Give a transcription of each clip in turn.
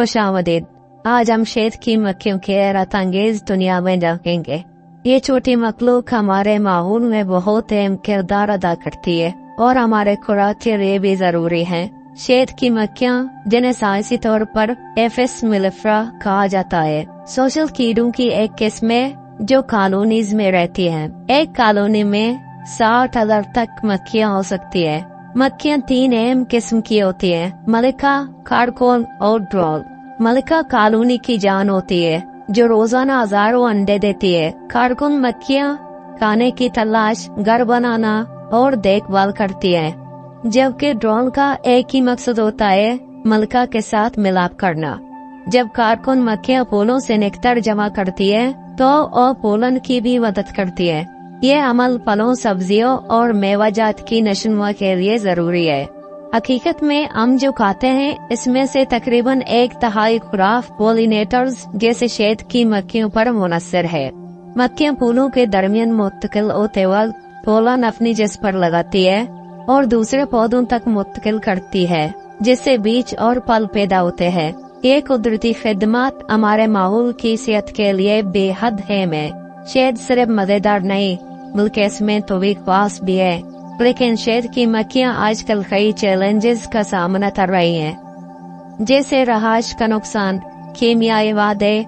खुशामदीद। आज हम शहद की मक्खियों के हैरत अंगेज दुनिया में देखेंगे। ये छोटी मखलूक हमारे माहौल में बहुत अहम किरदार अदा करती है और हमारे खुराक के लिए भी जरूरी है। शहद की मक्खियाँ, जिन्हें साइंसी तौर पर एफिस मेलिफेरा कहा जाता है, सोशल कीड़ों की एक किस्म है जो कॉलोनीज में रहती है। एक कॉलोनी में 60,000 तक मक्खियाँ हो सकती है। मक्खियाँ 3 अहम किस्म की होती है, मलिका, कारकोन और ड्रोन। मलिका कॉलोनी की जान होती है जो रोजाना हजारों अंडे देती है। कारकुन मक्खियाँ खाने की तलाश, घर बनाना और देखभाल करती है, जबकि ड्रोन का एक ही मकसद होता है, मलिका के साथ मिलाप करना। जब कारकुन मक्खियाँ फूलों से नेक्टर जमा करती है तो और पोलन की भी मदद करती है। ये अमल फलों, सब्जियों और मेवाजात की नशोनुमा के लिए जरूरी है। हकीकत में हम जो खाते हैं इसमें से तकरीबन 1/3 खुराक पोलिनेटर्स जैसे शहद की मक्खियों पर मुनहसर है। मक्खियाँ फूलों के दरमियान मुंतकिल होते वक्त पोलन अपनी जिस्म पर लगाती है और दूसरे पौधों तक मुंतकिल करती है, जिससे बीज और फल पैदा होते हैं। ये कुदरती खिदमत हमारे माहौल की सेहत के लिए बेहद अहम है। शहद सिर्फ मजेदार नहीं बल्कि इसमें तो भी खास भी है। लेकिन शहद की मक्खियाँ आजकल कई चैलेंजेस का सामना कर रही हैं, जैसे रहायश का नुकसान, कीमियाई वादे,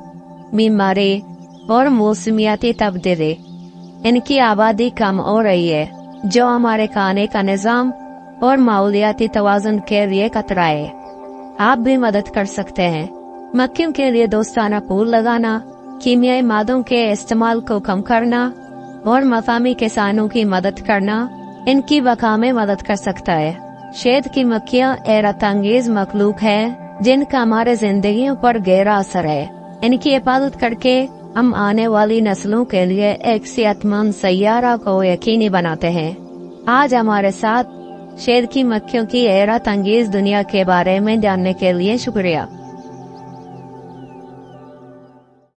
बीमारी और मौसमियाती तब्दीली। इनकी आबादी कम हो रही है, जो हमारे खाने का निजाम और माहौलियाती तवाज़ुन के लिए खतरा है। आप भी मदद कर सकते हैं। मक्खियों के लिए दोस्ताना फूल लगाना, कीमियाई मादों के इस्तेमाल को कम करना और मकामी किसानों की मदद करना इनकी बका में मदद कर सकता है। शहद की मक्खियाँ हैरत अंगेज मखलूक है जिनका हमारे जिंदगियों पर गहरा असर है। इनकी हिफाजत करके हम आने वाली नस्लों के लिए एक सेहतमंद सैयारा को यकीनी बनाते हैं। आज हमारे साथ शहद की मक्खियों की हैरत अंगेज दुनिया के बारे में जानने के लिए शुक्रिया।